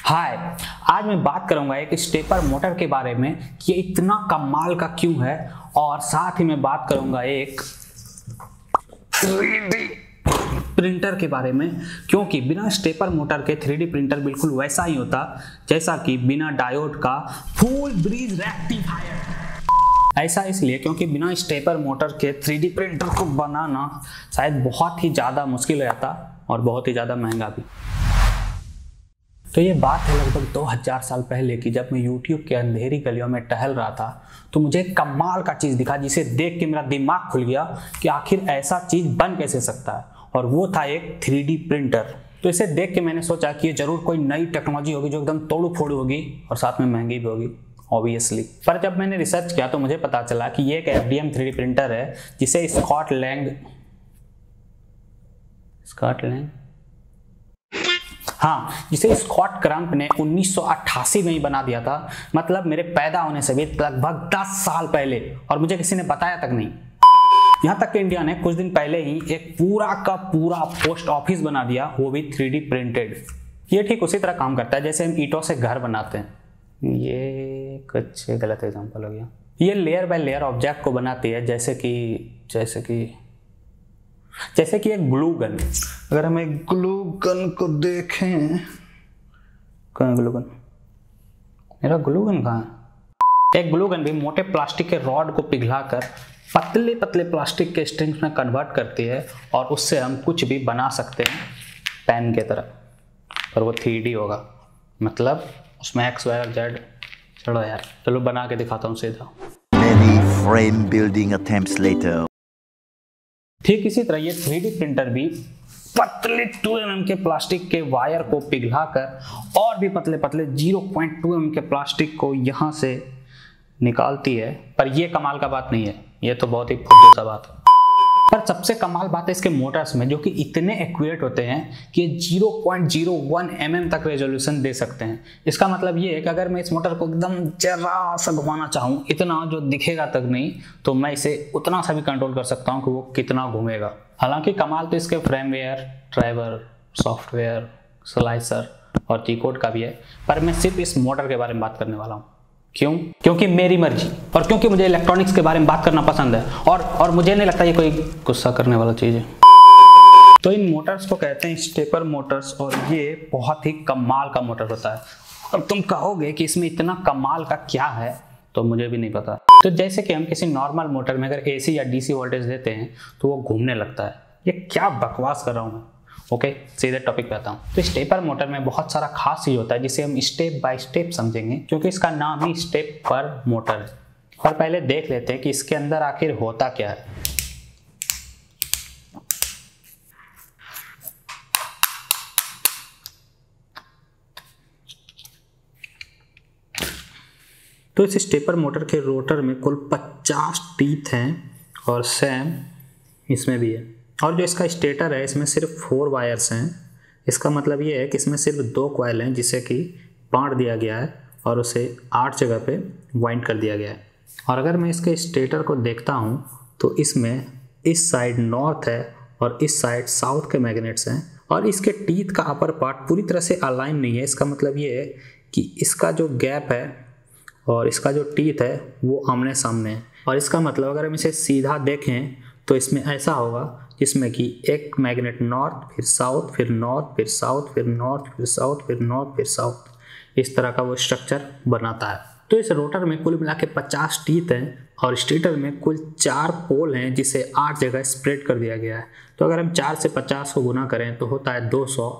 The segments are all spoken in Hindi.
हाय, आज मैं बात करूंगा एक स्टेपर मोटर के बारे में कि ये इतना कमाल का क्यों है, और साथ ही मैं बात करूंगा एक 3D प्रिंटर के बारे में, क्योंकि बिना स्टेपर मोटर के 3D प्रिंटर बिल्कुल वैसा ही होता जैसा कि बिना डायोड का फुल ब्रिज रेक्टिफायर। ऐसा इसलिए क्योंकि बिना स्टेपर मोटर के 3D प्रिंटर को बनाना शायद बहुत ही ज़्यादा मुश्किल हो जाता और बहुत ही ज़्यादा महंगा भी। तो ये बात है लगभग 2000 साल पहले की, जब मैं YouTube के अंधेरी गलियों में टहल रहा था तो मुझे एक कमाल का चीज़ दिखा जिसे देख के मेरा दिमाग खुल गया कि आखिर ऐसा चीज़ बन कैसे सकता है, और वो था एक 3D प्रिंटर। तो इसे देख के मैंने सोचा कि ये जरूर कोई नई टेक्नोलॉजी होगी जो एकदम तोड़ू फोड़ू होगी और साथ में महंगी भी होगी ऑब्वियसली। पर जब मैंने रिसर्च किया तो मुझे पता चला कि ये एक FDM 3D प्रिंटर है जिसे स्कॉट लैंग जिसे स्कॉट क्रम्प ने 1988 में ही बना दिया था। मतलब मेरे पैदा होने से भी लगभग 10 साल पहले, और मुझे किसी ने बताया तक नहीं। यहाँ तक कि इंडिया ने कुछ दिन पहले ही एक पूरा का पूरा पोस्ट ऑफिस बना दिया, वो भी 3D प्रिंटेड। ये ठीक उसी तरह काम करता है जैसे हम ईंटों से घर बनाते हैं। ये कुछ गलत एग्जांपल हो गया। ये लेयर बाय लेयर ऑब्जेक्ट को बनाती है, जैसे कि एक ग्लू गन। अगर हम एक ग्लू गन को देखें, कहाँ है ग्लू गन? मेरा ग्लू गन कहाँ है? एक ग्लू गन भी मोटे प्लास्टिक के रॉड को पिघलाकर पतले पतले प्लास्टिक के स्ट्रिंग्स में कन्वर्ट करती है, और उससे हम कुछ भी बना सकते हैं पेन के तरह, पर वो 3D होगा। मतलब उसमें X, Y और Z। चलो यार, चलो बना के दिखाता हूँ सीधा। Many frame building attempts later. ठीक इसी तरह ये 3D प्रिंटर भी पतले 2 mm के प्लास्टिक के वायर को पिघलाकर और भी पतले पतले 0.2 mm के प्लास्टिक को यहाँ से निकालती है। पर ये कमाल का बात नहीं है, ये तो बहुत ही फुद्दू सा बात है। पर सबसे कमाल बात है इसके मोटर्स में, जो कि इतने एक्यूरेट होते हैं कि 0.01 mm तक रेजोल्यूशन दे सकते हैं। इसका मतलब ये है कि अगर मैं इस मोटर को एकदम जरा सा घुमाना चाहूँ, इतना जो दिखेगा तक नहीं, तो मैं इसे उतना सा भी कंट्रोल कर सकता हूँ कि वो कितना घूमेगा। हालांकि कमाल तो इसके फ्रेमवेयर, ड्राइवर, सॉफ्टवेयर, स्लाइसर और G-कोड का भी है, पर मैं सिर्फ इस मोटर के बारे में बात करने वाला हूँ। क्यों? क्योंकि मेरी मर्जी, और क्योंकि मुझे इलेक्ट्रॉनिक्स के बारे में बात करना पसंद है, और मुझे नहीं लगता ये कोई गुस्सा करने वाला चीज़ है। तो इन मोटर्स को कहते हैं स्टेपर मोटर्स, और ये बहुत ही कमाल का मोटर होता है। अब तुम कहोगे कि इसमें इतना कमाल का क्या है, तो मुझे भी नहीं पता। तो जैसे कि हम किसी नॉर्मल मोटर में अगर AC या DC वोल्टेज देते हैं तो वो घूमने लगता है। ये क्या बकवास कर रहा हूँ मैं? ओके, सीधे टॉपिक पे आता हूँ। तो स्टेपर मोटर में बहुत सारा खास चीज होता है जिसे हम स्टेप बाय स्टेप समझेंगे, क्योंकि इसका नाम ही स्टेप पर मोटर है। पर पहले देख लेते हैं कि इसके अंदर आखिर होता क्या है। तो इस स्टेपर मोटर के रोटर में कुल 50 टीथ हैं, और सेम इसमें भी है। और जो इसका स्टेटर है, इसमें सिर्फ 4 वायर्स हैं। इसका मतलब ये है कि इसमें सिर्फ 2 कॉइल हैं जिसे कि बांट दिया गया है और उसे 8 जगह पे वाइंड कर दिया गया है। और अगर मैं इसके स्टेटर को देखता हूँ तो इसमें इस साइड नॉर्थ है और इस साइड साउथ के मैग्नेट्स हैं, और इसके टीथ का अपर पार्ट पूरी तरह से अलाइन नहीं है। इसका मतलब ये है कि इसका जो गैप है और इसका जो टीथ है वो आमने सामने है। और इसका मतलब अगर हम इसे सीधा देखें तो इसमें ऐसा होगा जिसमें कि एक मैग्नेट नॉर्थ, फिर साउथ, फिर नॉर्थ, फिर साउथ, फिर नॉर्थ, फिर साउथ, फिर नॉर्थ, फिर साउथ, इस तरह का वो स्ट्रक्चर बनाता है। तो इस रोटर में कुल मिला के 50 टीथ हैं, और स्टेटर में कुल 4 पोल हैं जिसे 8 जगह स्प्रेड कर दिया गया है। तो अगर हम 4 से 50 को गुना करें तो होता है 200,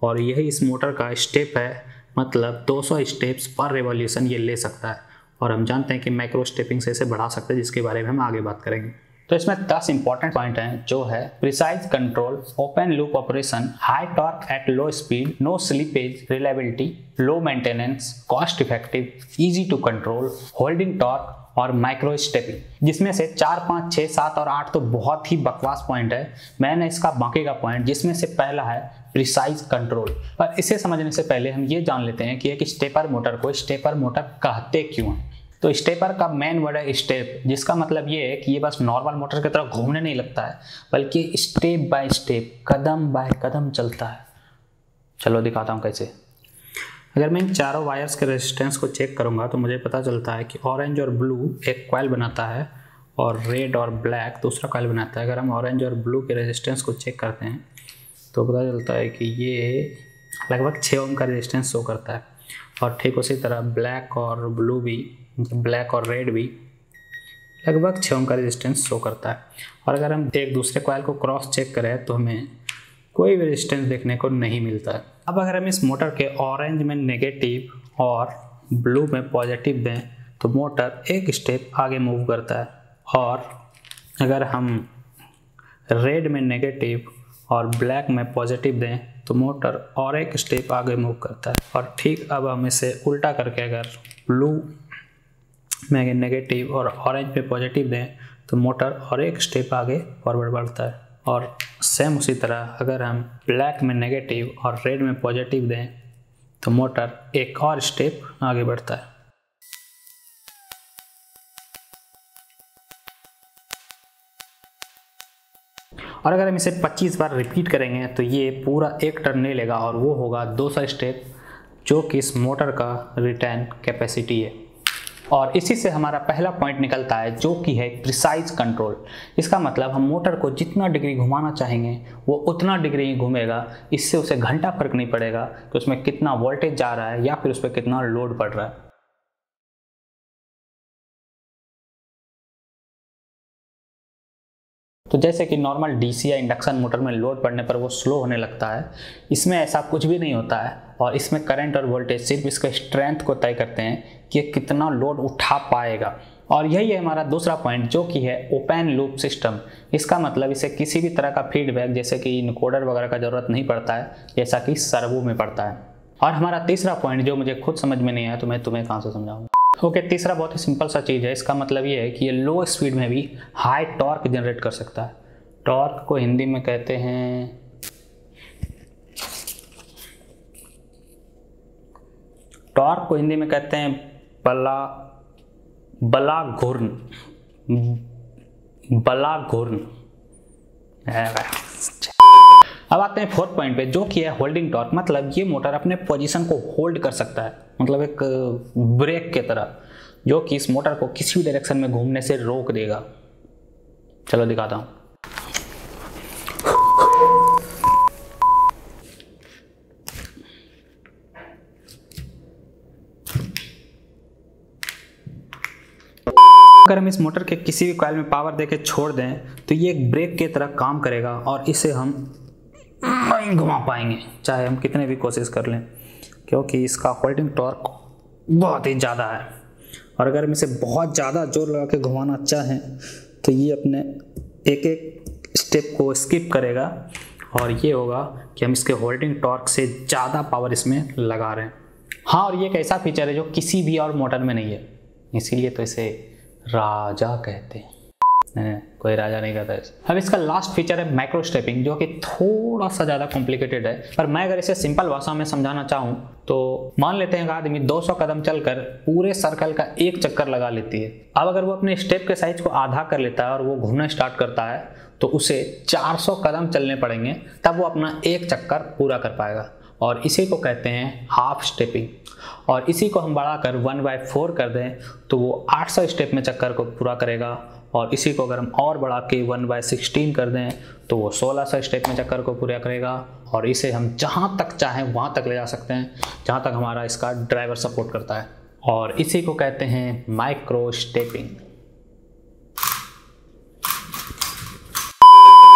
और यही इस मोटर का स्टेप है। मतलब 200 स्टेप्स पर रेवोल्यूशन ये ले सकता है, और हम जानते हैं कि माइक्रो स्टेपिंग से इसे बढ़ा सकते हैं, जिसके बारे में हम आगे बात करेंगे। तो इसमें 10 इंपॉर्टेंट पॉइंट हैं, जो है precise control, open loop operation, high torque at low speed, no slippage, reliability, low maintenance, cost effective, easy to control, holding torque और माइक्रो स्टेपिंग। जिसमें से 4, 5, 6, 7 और 8 तो बहुत ही बकवास पॉइंट है। मैंने इसका बाकी का पॉइंट, जिसमें से पहला है प्रिसाइज कंट्रोल। पर इसे समझने से पहले हम ये जान लेते हैं कि एक स्टेपर मोटर को स्टेपर मोटर कहते क्यों हैं। तो स्टेपर का मेन वर्ड है स्टेप, जिसका मतलब ये है कि ये बस नॉर्मल मोटर की तरह घूमने नहीं लगता है, बल्कि स्टेप बाय स्टेप, कदम बाय कदम चलता है। चलो दिखाता हूँ कैसे। अगर मैं इन चारों वायर्स के रेजिस्टेंस को चेक करूँगा तो मुझे पता चलता है कि ऑरेंज और ब्लू एक कॉइल बनाता है और रेड और ब्लैक दूसरा कॉइल बनाता है। अगर हम ऑरेंज और ब्लू के रेजिस्टेंस को चेक करते हैं तो पता चलता है कि ये लगभग 6 ओम का रेजिस्टेंस शो करता है। और ठीक उसी तरह ब्लैक और ब्लू भी, ब्लैक और रेड भी लगभग 6 ओम का रेजिस्टेंस शो करता है। और अगर हम एक दूसरे कॉइल को क्रॉस चेक करें तो हमें कोई भी रेजिस्टेंस देखने को नहीं मिलता है। अब अगर हम इस मोटर के ऑरेंज में नेगेटिव और ब्लू में पॉजिटिव दें तो मोटर एक स्टेप आगे मूव करता है, और अगर हम रेड में नेगेटिव और ब्लैक में पॉजिटिव दें तो मोटर और एक स्टेप आगे मूव करता है। और ठीक अब हम इसे उल्टा करके अगर ब्लू में नेगेटिव और ऑरेंज में पॉजिटिव दें तो मोटर और एक स्टेप आगे फॉरवर्ड बढ़ता है। और सेम उसी तरह अगर हम ब्लैक में नेगेटिव और रेड में पॉजिटिव दें तो मोटर एक और स्टेप आगे बढ़ता है। और अगर हम इसे 25 बार रिपीट करेंगे तो ये पूरा एक टर्न नहीं लेगा और वो होगा 200 स्टेप, जो कि इस मोटर का रिटर्न कैपेसिटी है। और इसी से हमारा पहला पॉइंट निकलता है जो कि है प्रिसाइज कंट्रोल। इसका मतलब हम मोटर को जितना डिग्री घुमाना चाहेंगे वो उतना डिग्री ही घूमेगा। इससे उसे घंटा फर्क नहीं पड़ेगा कि उसमें कितना वोल्टेज जा रहा है या फिर उस पर कितना लोड पड़ रहा है। तो जैसे कि नॉर्मल डीसी या इंडक्शन मोटर में लोड पड़ने पर वो स्लो होने लगता है, इसमें ऐसा कुछ भी नहीं होता है। और इसमें करंट और वोल्टेज सिर्फ इसके स्ट्रेंथ को तय करते हैं कि कितना लोड उठा पाएगा। और यही है हमारा दूसरा पॉइंट जो कि है ओपन लूप सिस्टम। इसका मतलब इसे किसी भी तरह का फीडबैक जैसे कि इनकोडर वगैरह का जरूरत नहीं पड़ता है, जैसा कि सर्वो में पड़ता है। और हमारा तीसरा पॉइंट जो मुझे खुद समझ में नहीं आया तो मैं तुम्हें कहाँ से समझाऊंगा। ओके, तीसरा बहुत ही सिंपल सा चीज़ है। इसका मतलब ये है कि ये लो स्पीड में भी हाई टॉर्क जनरेट कर सकता है। टॉर्क को हिंदी में कहते हैं बलाघूर्न। अब आते हैं फोर्थ पॉइंट पे जो कि है होल्डिंग टॉर्क। मतलब ये मोटर अपने पोजीशन को होल्ड कर सकता है, मतलब एक ब्रेक के तरह, जो कि इस मोटर को किसी भी डायरेक्शन में घूमने से रोक देगा। चलो दिखाता हूं। अगर हम इस मोटर के किसी भी कॉइल में पावर देके छोड़ दें तो ये एक ब्रेक की तरह काम करेगा और इसे हम नहीं घुमा पाएंगे चाहे हम कितने भी कोशिश कर लें, क्योंकि इसका होल्डिंग टॉर्क बहुत ही ज़्यादा है। और अगर हम इसे बहुत ज़्यादा जोर लगा के घुमाना चाहें तो ये अपने एक एक स्टेप को स्किप करेगा और ये होगा कि हम इसके होल्डिंग टॉर्क से ज़्यादा पावर इसमें लगा रहे हैं। हाँ, और ये एक ऐसा फीचर है जो किसी भी और मोटर में नहीं है, इसीलिए तो इसे राजा कहते हैं। कोई राजा नहीं कहता इसे। अब इसका लास्ट फीचर है माइक्रो स्टेपिंग, जो कि थोड़ा सा ज़्यादा कॉम्प्लिकेटेड है। पर मैं अगर इसे सिंपल भाषा में समझाना चाहूँ तो मान लेते हैं कि आदमी 200 कदम चलकर पूरे सर्कल का एक चक्कर लगा लेती है। अब अगर वो अपने स्टेप के साइज को आधा कर लेता है और वो घूमना स्टार्ट करता है तो उसे 400 कदम चलने पड़ेंगे, तब वो अपना एक चक्कर पूरा कर पाएगा। और इसी को कहते हैं हाफ स्टेपिंग। और इसी को हम बढ़ाकर 1/4 कर दें तो वो 800 स्टेप में चक्कर को पूरा करेगा। और इसी को अगर हम और बढ़ा के 1/16 कर दें तो वो 1600 स्टेप में चक्कर को पूरा करेगा। और इसे हम जहाँ तक चाहें वहाँ तक ले जा सकते हैं, जहाँ तक हमारा इसका ड्राइवर सपोर्ट करता है। और इसी को कहते हैं माइक्रो स्टेपिंग।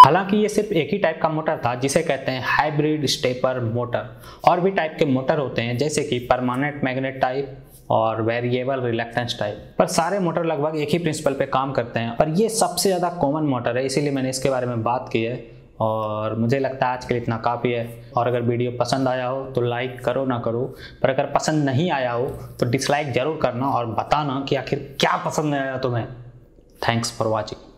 हालांकि ये सिर्फ एक ही टाइप का मोटर था जिसे कहते हैं हाइब्रिड स्टेपर मोटर। और भी टाइप के मोटर होते हैं जैसे कि परमानेंट मैग्नेट टाइप और वेरिएबल रिलक्टेंस टाइप, पर सारे मोटर लगभग एक ही प्रिंसिपल पे काम करते हैं। पर ये सबसे ज़्यादा कॉमन मोटर है, इसीलिए मैंने इसके बारे में बात की है। और मुझे लगता है आज के लिए इतना काफ़ी है। और अगर वीडियो पसंद आया हो तो लाइक करो ना करो, पर अगर पसंद नहीं आया हो तो डिसलाइक ज़रूर करना और बताना कि आखिर क्या पसंद नहीं आया तुम्हें। Thanks for watching.